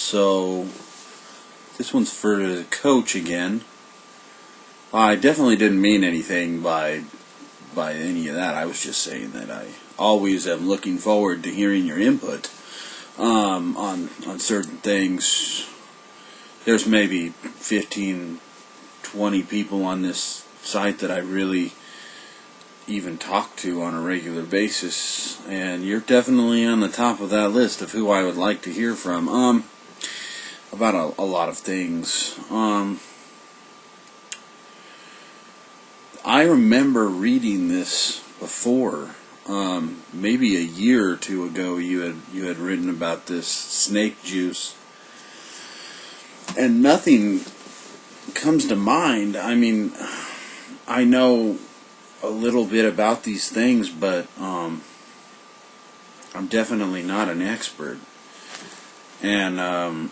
So this one's for the coach again. I definitely didn't mean anything by any of that. I was just saying that I always am looking forward to hearing your input on certain things. There's maybe 15, 20 people on this site that I really even talk to on a regular basis, and you're definitely on the top of that list of who I would like to hear from about a lot of things. I remember reading this before. Maybe a year or two ago you had written about this snake juice, and nothing comes to mind. I mean, I know a little bit about these things, but I'm definitely not an expert. And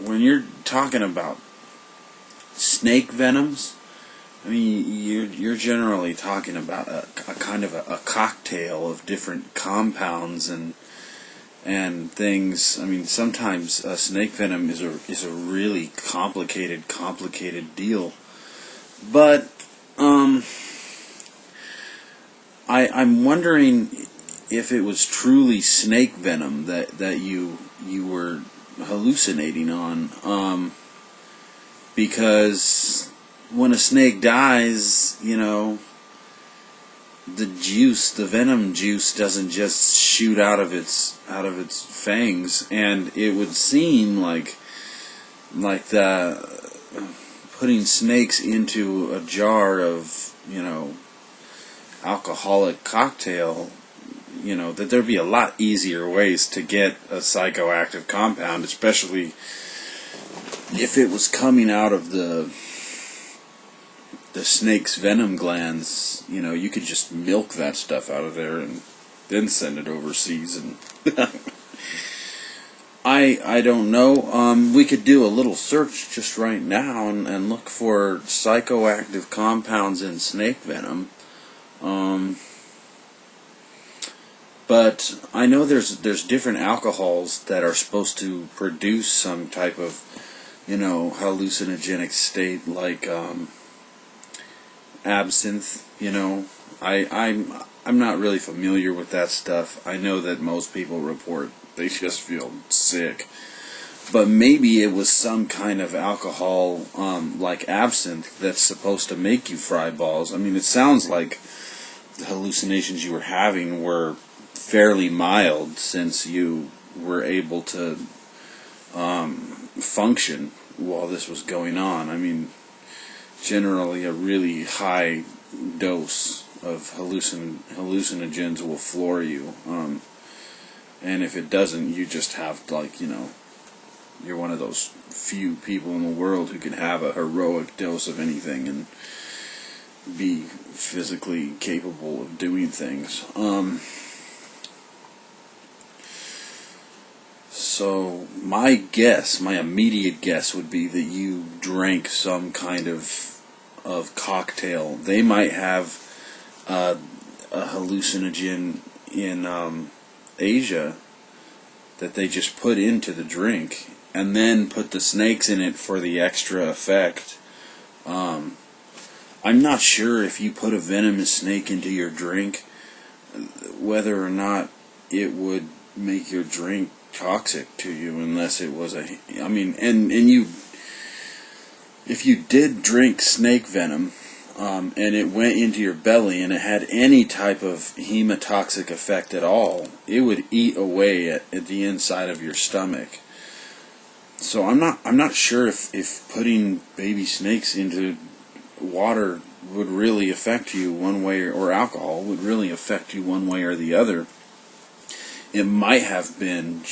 when you're talking about snake venoms, I mean, you're generally talking about a kind of a cocktail of different compounds and things. I mean, sometimes snake venom is a really complicated deal. But I'm wondering if it was truly snake venom that you were hallucinating on, because when a snake dies, the venom juice doesn't just shoot out of its fangs, and it would seem like putting snakes into a jar of alcoholic cocktail, that there'd be a lot easier ways to get a psychoactive compound, especially if it was coming out of the snake's venom glands. You could just milk that stuff out of there and then send it overseas. And I don't know. We could do a little search just right now and look for psychoactive compounds in snake venom. But I know there's different alcohols that are supposed to produce some type of hallucinogenic state, like absinthe. I'm not really familiar with that stuff. I know that most people report they just feel sick, but maybe it was some kind of alcohol like absinthe that's supposed to make you fry balls. I mean, it sounds like the hallucinations you were having were fairly mild, since you were able to function while this was going on. I mean, generally a really high dose of hallucinogens will floor you, and if it doesn't, you just have you're one of those few people in the world who can have a heroic dose of anything and be physically capable of doing things. So my immediate guess would be that you drank some kind of cocktail. They might have a hallucinogen in Asia that they just put into the drink and then put the snakes in it for the extra effect. I'm not sure if you put a venomous snake into your drink, whether or not it would make your drink toxic to you, unless it was if you did drink snake venom, and it went into your belly and it had any type of hemotoxic effect at all, it would eat away at the inside of your stomach. So I'm not sure if putting baby snakes into water would really affect you one way, or alcohol would really affect you one way or the other. It might have been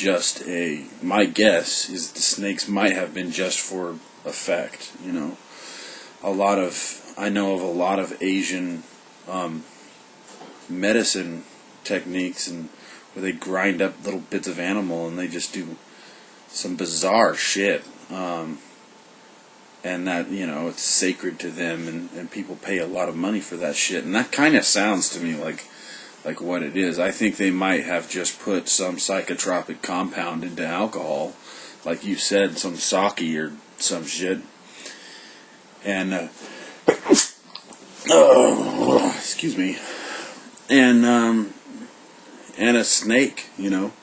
my guess is the snakes might have been just for effect. I know of a lot of Asian medicine techniques, and where they grind up little bits of animal and they just do some bizarre shit, and that it's sacred to them, and people pay a lot of money for that shit, and that kind of sounds to me like like what it is. I think they might have just put some psychotropic compound into alcohol, like you said, some sake or some shit. And excuse me. And a snake, you know.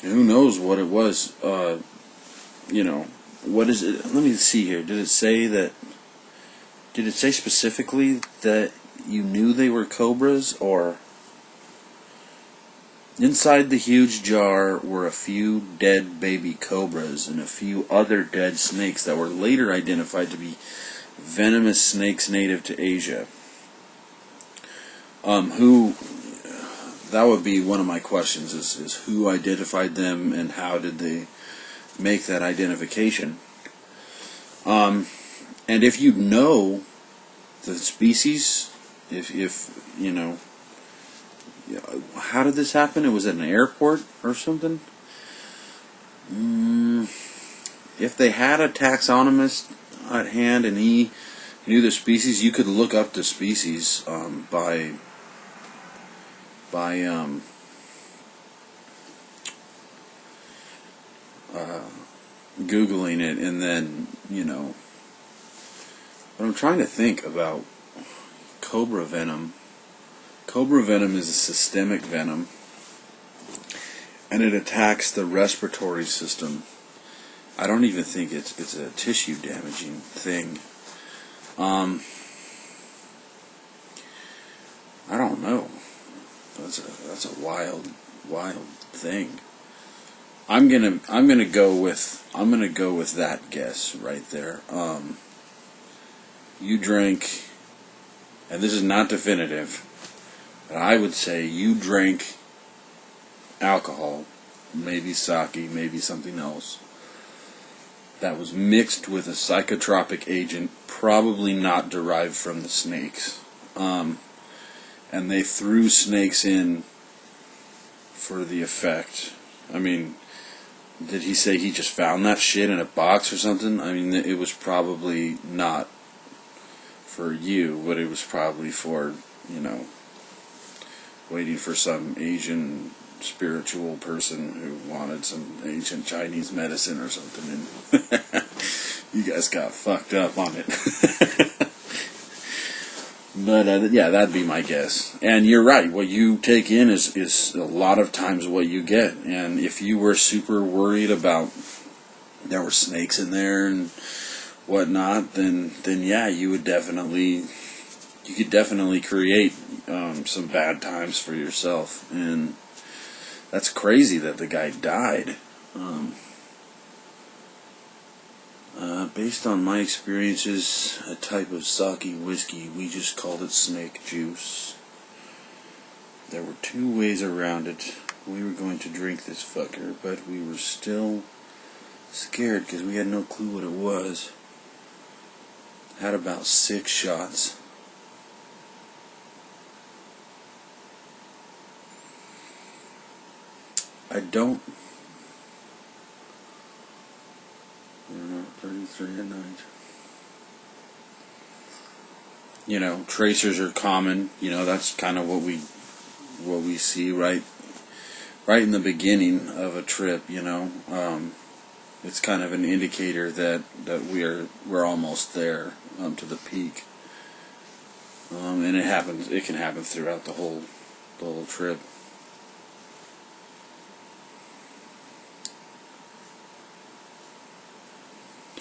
And who knows what it was? You know, what is it? Let me see here. Did it say specifically that you knew they were cobras, or inside the huge jar were a few dead baby cobras and a few other dead snakes that were later identified to be venomous snakes native to Asia. That would be one of my questions, is who identified them and how did they make that identification? And if you know the species, if you know, how did this happen? It was at an airport or something? If they had a taxonomist at hand and he knew the species, you could look up the species by Googling it, and then, you know, but I'm trying to think about cobra venom. Cobra venom is a systemic venom, and it attacks the respiratory system. I don't even think it's a tissue damaging thing. I don't know. That's a wild thing. I'm gonna go with that guess right there. You drank, and this is not definitive, but I would say you drank alcohol, maybe sake, maybe something else, that was mixed with a psychotropic agent, probably not derived from the snakes. And they threw snakes in for the effect. I mean, did he say he just found that shit in a box or something? I mean, it was probably not for you, but it was probably for, you know, waiting for some Asian spiritual person who wanted some ancient Chinese medicine or something, and you guys got fucked up on it. But yeah, that'd be my guess. And you're right, what you take in is a lot of times what you get. And if you were super worried about there were snakes in there and whatnot, then yeah, you could definitely create some bad times for yourself. And that's crazy that the guy died. Based on my experiences, a type of sake whiskey, we just called it snake juice. There were 2 ways around it. We were going to drink this fucker, but we were still scared because we had no clue what it was. Had about 6 shots. I don't 33 a night. You know, tracers are common. You know, that's kind of what we see right in the beginning of a trip. You know, it's kind of an indicator that we're almost there to the peak. And it happens. It can happen throughout the whole trip.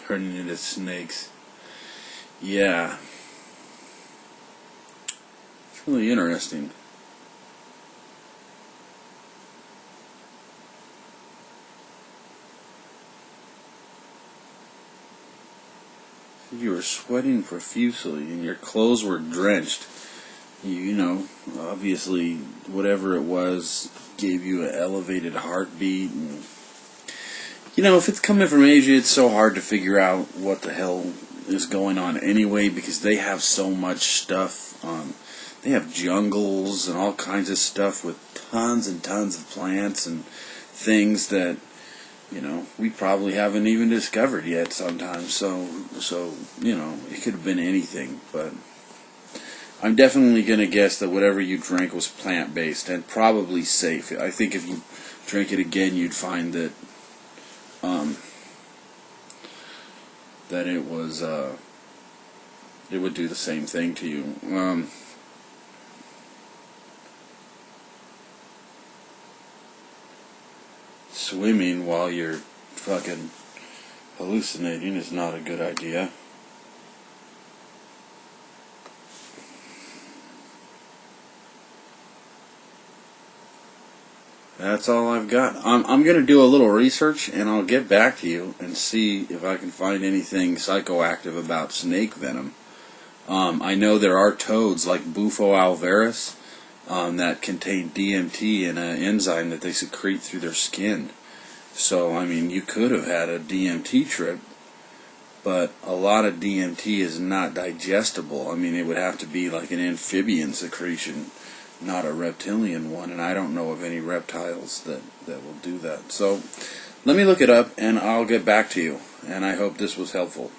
Turning into snakes. Yeah. It's really interesting. You were sweating profusely and your clothes were drenched. You know, obviously, whatever it was gave you an elevated heartbeat. And you know, if it's coming from Asia, it's so hard to figure out what the hell is going on anyway, because they have so much stuff. They have jungles and all kinds of stuff with tons and tons of plants and things that, you know, we probably haven't even discovered yet sometimes. So you know, it could have been anything. But I'm definitely going to guess that whatever you drank was plant-based and probably safe. I think if you drink it again, you'd find that that it was it would do the same thing to you. Swimming while you're fucking hallucinating is not a good idea. That's all I've got. I'm going to do a little research, and I'll get back to you and see if I can find anything psychoactive about snake venom. I know there are toads like Bufo alvaris that contain DMT and an enzyme that they secrete through their skin. So, I mean, you could have had a DMT trip, but a lot of DMT is not digestible. I mean, it would have to be like an amphibian secretion, not a reptilian one, and I don't know of any reptiles that will do that. So, let me look it up, and I'll get back to you, and I hope this was helpful.